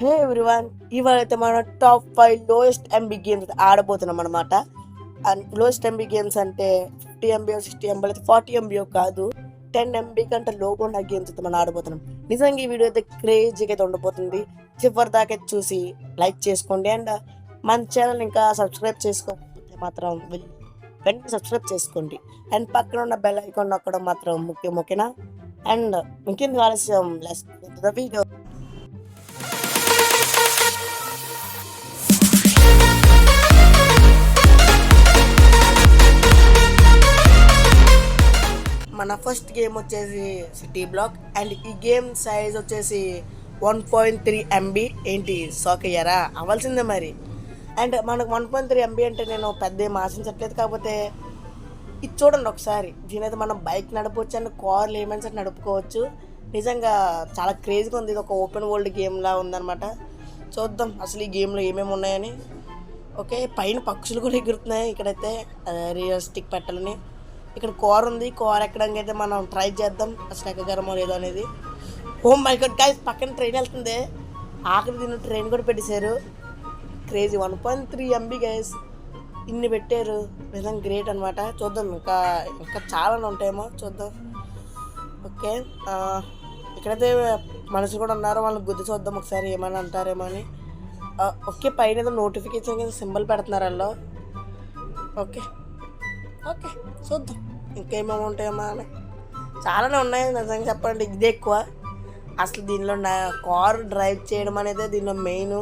హే everyone, ఇవాళ అయితే మనం టాప్ 5 లోయెస్ట్ ఎంబీ గేమ్స్ ఆడబోతున్నాం అనమాట. అండ్ లోయెస్ట్ ఎంబీ గేమ్స్ అంటే 50 ఎంబీ 60 ఎంబీ అయితే 40 ఎంబీ కాదు, 10 ఎంబీ కంటే లోగా ఉన్న గేమ్స్ అయితే మనం ఆడబోతున్నాం. నిజంగా ఈ వీడియో అయితే క్రేజీగా అయితే ఉండబోతుంది. చివరి దాకా చూసి లైక్ చేసుకోండి. అండ్ మన ఛానల్ ఇంకా సబ్స్క్రైబ్ చేసుకోకపోతే మాత్రం వెంటనే సబ్స్క్రైబ్ చేసుకోండి. అండ్ పక్కన ఉన్న బెల్ ఐకాన్ నొక్కడం మాత్రం ముఖ్యం, ఓకేనా? అండ్ ఇంకెందుకు ఆలస్యం, let's go to the video. మన ఫస్ట్ గేమ్ వచ్చేసి సిటీ బ్లాక్. అండ్ ఈ గేమ్ సైజ్ వచ్చేసి 1.3 ఎంబీ. ఏంటి షాక్ అయ్యారా? అవ్వాల్సిందే మరి. అండ్ మనకు 1.3 ఎంబీ అంటే నేను పెద్ద ఏం ఆశించట్లేదు, కాకపోతే ఇది చూడండి ఒకసారి. దీనైతే మనం బైక్ నడపవచ్చు అండ్ కార్లు ఏమైనా సరే నడుపుకోవచ్చు. నిజంగా చాలా క్రేజ్గా ఉంది. ఇది ఒక ఓపెన్ వరల్డ్ గేమ్లా ఉందన్నమాట. చూద్దాం అసలు ఈ గేమ్లో ఏమేమి ఉన్నాయని. ఓకే, పైన పక్షులు కూడా ఎగురుతున్నాయి. ఇక్కడైతే రియలిస్టిక్ పెట్టాలని. ఇక్కడ కార్ ఉంది. కార్ ఎక్కడానికి అయితే మనం ట్రై చేద్దాం, అసలు ఎక్కగలమో లేదో అనేది. ఓ మై గాడ్ గైస్, పక్కన ట్రైన్ వెళ్తుంది. ఆఖరి దీన్ని ట్రైన్ కూడా పెట్టేశారు. క్రేజీ 1.3 ఎంబీ గైస్, ఇన్ని పెట్టారు. నిజంగా గ్రేట్ అనమాట. చూద్దాం, ఇంకా ఇంకా చాలా ఉంటాయేమో చూద్దాం. ఓకే, ఇక్కడైతే మనుషులు కూడా ఉన్నారు. వాళ్ళని గుద్ది చూద్దాం ఒకసారి ఏమైనా అంటారేమో అని. ఓకే, పైన ఏదో నోటిఫికేషన్ సింబల్ పెడుతున్నారు వాళ్ళు. ఓకే ఓకే, చూద్దాం ఇంకేమేమి ఉంటాయేమో అని. చాలానే ఉన్నాయి నిజంగా చెప్పండి. ఇదే ఎక్కువ అసలు. దీనిలో నా కారు డ్రైవ్ చేయడం అనేది దీనిలో మెయిన్,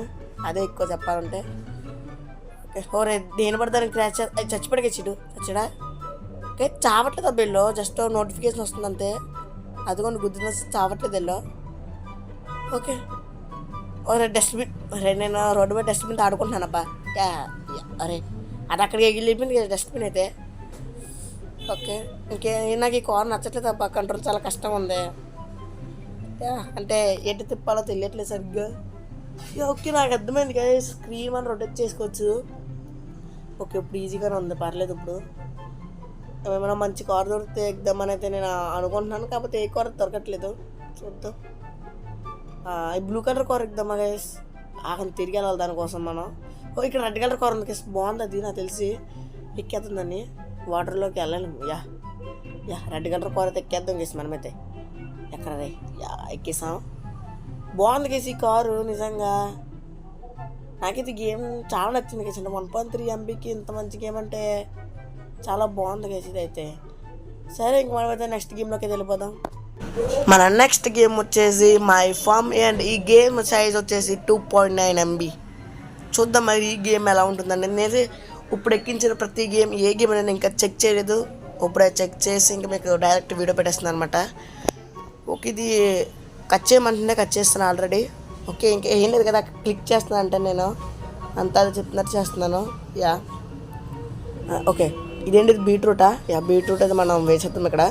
అదే ఎక్కువ చెప్పాలంటే. ఓకే, ఓరే దేని పడతాను క్రాచ్ చచ్చిపడికే చచ్చడా. ఓకే, చావట్లేదు అబ్బాయిలో, జస్ట్ నోటిఫికేషన్ వస్తుంది అంతే. అదిగోండి గుద్దున చావట్లేదు ఎల్లో. ఓకే, ఓరే డస్ట్బిన్. అరే నేను రోడ్డు మీద డస్ట్బిన్ ఆడుకుంటున్నానబ్బా. అరే అది అక్కడికి వెళ్ళిపోయింది డస్ట్బిన్ అయితే. ఓకే, నాకు ఈ కార్ నచ్చట్లేదు అబ్బా. కంట్రోల్ చాలా కష్టంగా ఉంది. అంటే ఎటు తిప్పాలో తెలియట్లేదు సరిగ్గా. ఓకే, నాకు అర్థమైంది కదా, స్క్రీన్ మనం రొటేట్ చేసుకోవచ్చు. ఓకే, ఇప్పుడు ఈజీగానే ఉంది, పర్లేదు. ఇప్పుడు ఏమైనా మంచి కార్ దొరికితే ఎగ్దామని అయితే నేను అనుకుంటున్నాను, కాకపోతే ఏ కార్ దొరకట్లేదు. చూద్దాం. ఈ బ్లూ కలర్ కార్ ఎగ్దామా గైస్? తిరిగి వెళ్ళాలి దానికోసం మనం. ఇక్కడ రెడ్ కలర్ కార్ ఉంది గైస్, బాగుంది అది. నాకు తెలిసి ఎక్కేస్తుందని వాటర్లోకి వెళ్ళలేము. రెడ్ కలర్ కార్ అయితే ఎక్కేద్దాం గేసి మనమైతే. ఎక్కడ రే? ఎక్కేసాం. బాగుంది గేసి ఈ కారు. నిజంగా నాకైతే గేమ్ చాలా నచ్చింది గేసి. అంటే 1.3 ఎంబీకి ఇంత మంచి గేమ్ అంటే చాలా బాగుంది గేసి ఇది అయితే. సరే, ఇంక మనమైతే నెక్స్ట్ గేమ్లోకి వెళ్ళిపోదాం. మన నెక్స్ట్ గేమ్ వచ్చేసి మై ఫామ్. అండ్ ఈ గేమ్ సైజ్ వచ్చేసి 2.9 ఎంబీ. చూద్దాం మరి ఈ గేమ్ ఎలా ఉంటుందండి. నేనైతే ఇప్పుడు ఎక్కించిన ప్రతి గేమ్, ఏ గేమ్ అనేది ఇంకా చెక్ చేయలేదు. ఇప్పుడే చెక్ చేసి ఇంకా మీకు డైరెక్ట్ వీడియో పెట్టేస్తున్నాను అనమాట. ఓకే, ఇది కట్ చేయమంటుంటే కట్ చేస్తున్నాను ఆల్రెడీ. ఓకే, ఇంకా ఏం లేదు కదా, క్లిక్ చేస్తున్నాను అంటే నేను అంతా అది చెప్తున్నట్టు చేస్తున్నాను. ఓకే, ఇదేంటి బీట్రూటా? బీట్రూట్ అయితే మనం వేసేద్దాం ఇక్కడ.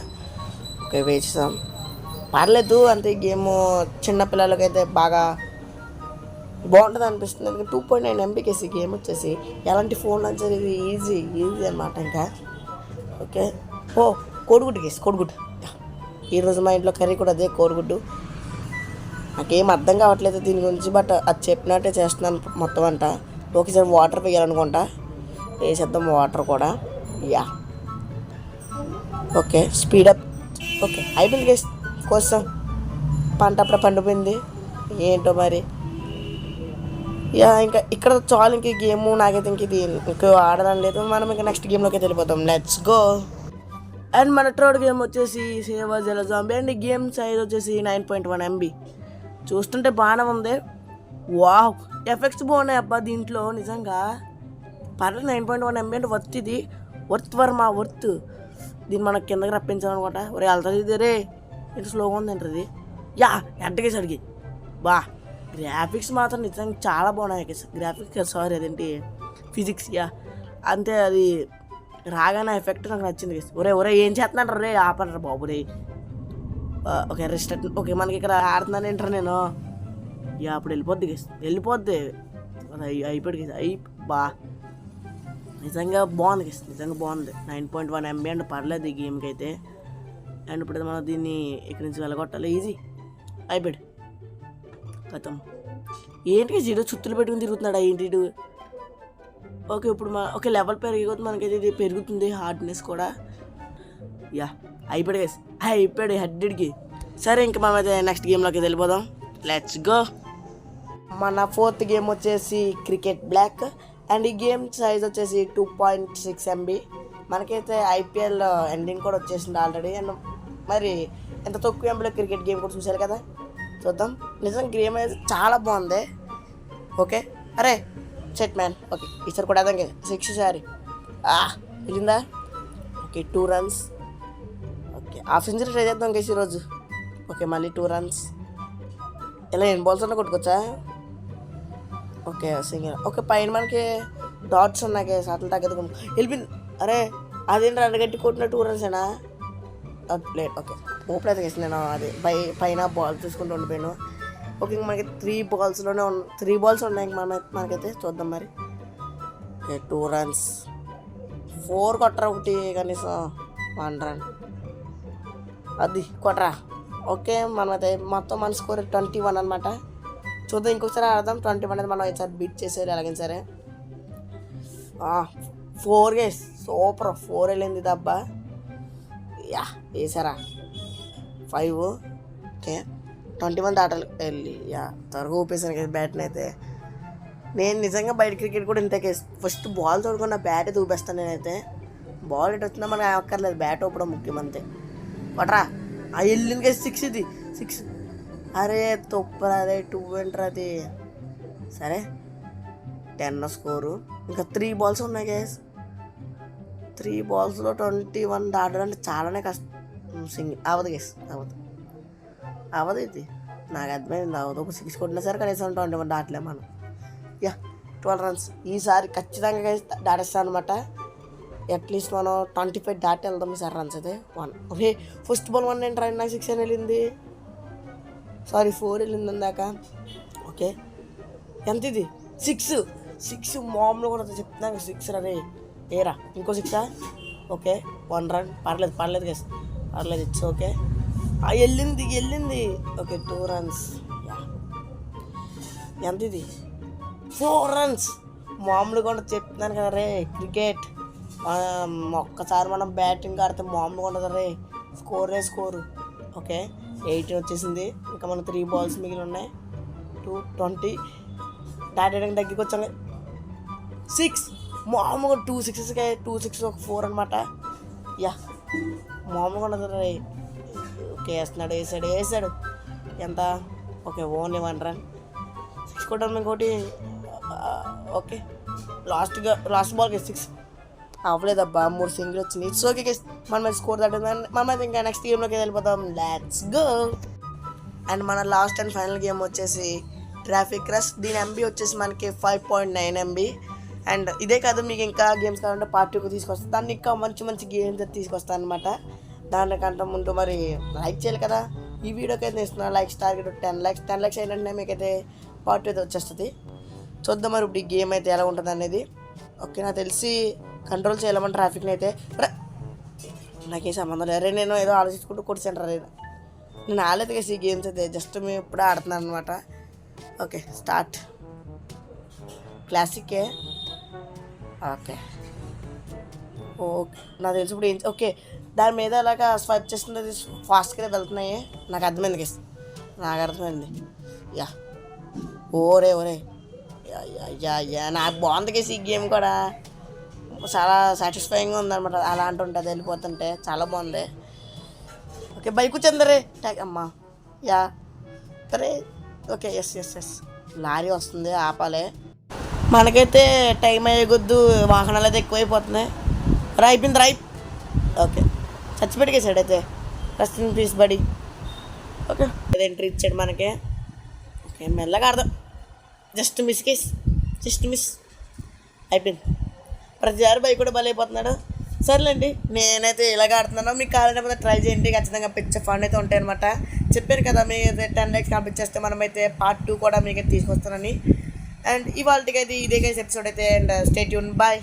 ఓకే, వేసేసాం, పర్లేదు. అంటే ఈ గేమ్ చిన్నపిల్లలకైతే బాగా బాగుంటుంది అనిపిస్తుంది. 2.9 ఎంబీకేసి గేమ్ వచ్చేసి ఎలాంటి ఫోన్లో వచ్చేది ఇది ఈజీ అనమాట ఇంకా. ఓకే, కోడిగుడ్డు కేసు, కోడిగుడ్డు. ఈరోజు మా ఇంట్లో కర్రీ కూడా అదే, కోడిగుడ్డు. నాకేం అర్థం కావట్లేదు దీని గురించి, బట్ అది చెప్పినట్టే చేస్తున్నాను మొత్తం అంట. ఒకసారి వాటర్ వేయాలనుకుంటా, వేసేద్దాం వాటర్ కూడా. Okay, speed up. ఓకే, అయిపోయింది కేసు కోసం. పంట అప్పుడు పండిపోయింది ఏంటో మరి. ఇంకా ఇక్కడ చాలు ఇంక గేమ్. నాకైతే ఇంక ఇది ఇంకో ఆడడం లేదు. మనం ఇంకా నెక్స్ట్ గేమ్లోకి వెళ్ళిపోతాం. Let's go. అండ్ మన థర్డ్ గేమ్ వచ్చేసి save us a zombie. And ఈ గేమ్ సైజ్ వచ్చేసి 9.1 ఎంబీ. చూస్తుంటే బాగానే ఉంది. వావ్, ఎఫెక్ట్స్ బాగున్నాయి అబ్బా దీంట్లో. నిజంగా పర్లేదు. 9.1 ఎంబీ అంటే వర్త్. ఇది వర్త్ వర్త్. దీన్ని మనకు కిందకి రప్పించాలనుకుంటా. ఒరే వెళ్తుంది ఇది. రే ఇంత స్లోగా ఉంది ఏంటది. ఎంటకేసి అడిగి గ్రాఫిక్స్ మాత్రం నిజంగా చాలా బాగున్నాయి. గ్రాఫిక్స్ సారీ అదేంటి ఫిజిక్స్. అంతే, అది రాగానే ఎఫెక్ట్ నాకు నచ్చింది. ఒరే ఏం చేస్తున్నాడు రే? ఆపండి బాబు రే. Okay, rest. ఓకే, మనకి ఇక్కడ ఆడుతున్నాను ఏంటారు నేను. అప్పుడు వెళ్ళిపోద్ది అయిపోయి నిజంగా బాగుంది నిజంగా బాగుంది. 9.1 ఎంబీ అంటే పర్లేదు ఈ గేమ్కి అయితే. అండ్ ఇప్పుడు మనం దీన్ని ఇక్కడి నుంచి వెళ్ళగొట్టాలి. ఈజీ అయిపోయాడు. కథం. ఏంటి జీడో చుత్తులు పెట్టుకుని తిరుగుతున్నాడా ఏంటి వీడు? ఓకే ఇప్పుడు ఓకే లెవెల్ పెరిగిపోతుంది మనకైతే ఇది పెరుగుతుంది హార్డ్నెస్ కూడా. యా అయిపోయాడు హెడ్కి. సరే ఇంకా మనం అయితే నెక్స్ట్ గేమ్లోకి వెళ్ళిపోదాం. Let's go. మన 4th గేమ్ వచ్చేసి క్రికెట్ బ్లాక్ అండ్ ఈ గేమ్ సైజ్ వచ్చేసి 2.6 MB. మనకైతే IPL ఎండింగ్ కూడా వచ్చేసింది ఆల్రెడీ. అండ్ మరి ఎంత తక్కువ ఎంబీలో క్రికెట్ గేమ్ కూడా చూశారు కదా, చూద్దాం. నిజం గేమ్ అయితే చాలా బాగుంది. ఓకే అరే సెట్ మ్యాన్. ఓకే ఈసారి కూడా అదే 6 సారి వెళ్ళిందా. Okay 2 runs. Okay half century try చేద్దాం కేసు ఈరోజు. ఓకే మళ్ళీ 2 runs. ఇలా 8 balls అన్నా కొట్టుకోవచ్చా? Okay single. ఓకే పైన మనకి డాట్స్ ఉన్నాయి కేసు అట్లా తగ్గదు వెళ్ళిపోయింది. అరే అదేంటి అడగట్టి కొట్టిన 2 runs ఏనా? ప్లేట్. ఓకే ఓపెన్ అయితే నేను అది పైన బాల్ చూసుకుంటూ ఉండిపోయాను. ఓకే ఇంక మనకి 3 balls ఉన్నాయి ఇంక మనకైతే చూద్దాం మరి. Okay 2 runs. 4 కొట్టరా ఒకటి కనీసం 1 run. అది కొట్టరా. ఓకే మనమైతే మొత్తం మన స్కోర్ 21 అనమాట. చూద్దాం ఇంకొకసారి ఆడదాం. 21 అనేది మనం ఒకసారి బీట్ చేసేది ఎలాగైనా సరే. 4 గేస్ సూపర్. 4 వెళ్ళింది దబ్బా. యా వేసారా 5. ఓకే 21 దాటలు వెళ్ళి త్వరగా ఊపేసాను కదా బ్యాట్ని అయితే. నేను నిజంగా బయట క్రికెట్ కూడా ఇంత కేసు ఫస్ట్ బాల్ తోడుకున్న బ్యాట్ అయితే ఊపేస్తాను నేనైతే. బాల్ ఎటు వచ్చినా మనకు అక్కర్లేదు, బ్యాట్ ఊపడం ముఖ్యం అంతే. కొట్రా వెళ్ళింది కేసు 6. ఇది 6. అరే తొప్పరా అదే 2 ఏంట్రా అది. సరే 10 స్కోరు. ఇంకా 3 balls ఉన్నాయి కేసు. 3 ballsలో 21 దాటడం అంటే చాలానే కష్టం. సింగిల్ అవ్వదు కేసు అవ్వదు ఇది నాకు అర్థమైంది. అవ్వదు. ఒక 6 కొట్టినా సరే కనీసం 21 దాటలే మనం. 12 runs. ఈసారి ఖచ్చితంగా దాటేస్తాను అనమాట. అట్లీస్ట్ మనం 25 దాటి వెళ్దాం ఈసారి రన్స్ అయితే. 1. ఓకే ఫస్ట్ బాల్ 1 ఏంట్రా నాకు 6 అని వెళ్ళింది. సారీ 4 వెళ్ళింది అందాక. ఓకే ఎంత ఇది 6 మామూలు కూడా చెప్తున్నాను 6 రే ఏరా. ఇంకో 6. Okay 1 run. పర్లేదు గెస్ పర్లేదు. It's okay. వెళ్ళింది. Okay 2 runs. ఎంత ఇది 4 runs. మామూలుగా కూడా చెప్తున్నాను కదా రే క్రికెట్ ఒక్కసారి మనం బ్యాటింగ్ ఆడితే మామూలుగా ఉండదు రే. స్కోరు. ఓకే 18 వచ్చేసింది. ఇంకా మనం 3 balls మిగిలి ఉన్నాయి. 20 దాటేయడానికి దగ్గరికి వచ్చాను. 6 మామూలుగా 2 6 2 6 ఒక 4 అనమాట. మామూలుగా ఉండదు రే. ఓకే వేసాడు. ఎంత? Okay only 1 run. 6 కొట్టాను ఇంకోటి. ఓకే లాస్ట్ బాల్కి 6 అవ్వలేదబ్బా. 3 సింగిల్ వచ్చింది. ఇట్స్ ఓకే మనం స్కోర్ తగ్గిందని మనం అయితే ఇంకా నెక్స్ట్ గేమ్లోకి వెళ్ళిపోతాం. Let's go. అండ్ మన లాస్ట్ అండ్ ఫైనల్ గేమ్ వచ్చేసి ట్రాఫిక్ రష్. దీని MB వచ్చేసి మనకి 5.9 MB. అండ్ ఇదే కాదు మీకు ఇంకా గేమ్స్ కావాలంటే పార్ట్ 2కి తీసుకొస్తాను. దాన్ని ఇంకా మంచి గేమ్స్ తీసుకొస్తాను అనమాట. దానికంటే ముందు మరి లైక్ చేయాలి కదా. ఈ వీడియోకి అయితే ఇస్తున్నాను లైక్స్ టార్గెట్ 10 lakhs ఏంటంటే మీకైతే పార్ట్ 2 అయితే వచ్చేస్తుంది. చూద్దాం మరి ఇప్పుడు ఈ గేమ్ అయితే ఎలా ఉంటుంది అనేది. ఓకే నాకు తెలిసి కంట్రోల్ చేయలేమని ట్రాఫిక్ని అయితే. నాకేం సంబంధం లేదు. నేను ఏదో ఆలోచించుకుంటూ కొట్టించాను రే. నేను ఆడలేదు కదా ఈ గేమ్స్ అయితే, జస్ట్ మేము ఇప్పుడే ఆడుతున్నాను అనమాట. Okay start. క్లాసికే. ఓకే నాకు తెలిసి ఇప్పుడు ఓకే దాని మీద అలాగా స్వైప్ చేస్తుంది ఫాస్ట్గా వెళ్తున్నాయి. నాకు అర్థమైంది ఓరే నాకు బాగుంది కేసు ఈ గేమ్ కూడా. చాలా సాటిస్ఫైయింగ్గా ఉందన్నమాట. అలా అంటుంటుంది వెళ్ళిపోతుంటే చాలా బాగుంది. ఓకే బైక్ వచ్చిందరే అమ్మా సరే. ఓకే ఎస్ లారీ వస్తుంది ఆపాలి. మనకైతే టైం అయ్యే కొద్దు వాహనాలు అయితే ఎక్కువైపోతున్నాయి. అయిపోయింది. ఓకే చచ్చిపెట్టుకేసాడు అయితే. రెస్ట్ ఇన్ పీస్ బడి. ఓకే ఎంట్రీ ఇచ్చాడు మనకి. ఓకే మెల్లగా ఆడదాం. జస్ట్ మిస్ అయిపోయింది. ప్రతిసారి బైక్ కూడా బలైపోతున్నాడు. సర్లేండి నేనైతే ఇలాగ ఆడుతున్నాను. మీకు కావాలంటే ట్రై చేయండి. ఖచ్చితంగా పిచ్చ ఫండ్ అయితే ఉంటాయి అనమాట. చెప్పాను కదా మీకైతే 10 lakhs కంప్లీట్ చేస్తే మనమైతే పార్ట్ 2 కూడా మీకైతే తీసుకొస్తానని. అండ్ ఇవాళకైతే ఇదే ఎపిసోడ్ అయితే. And stay tune. బాయ్.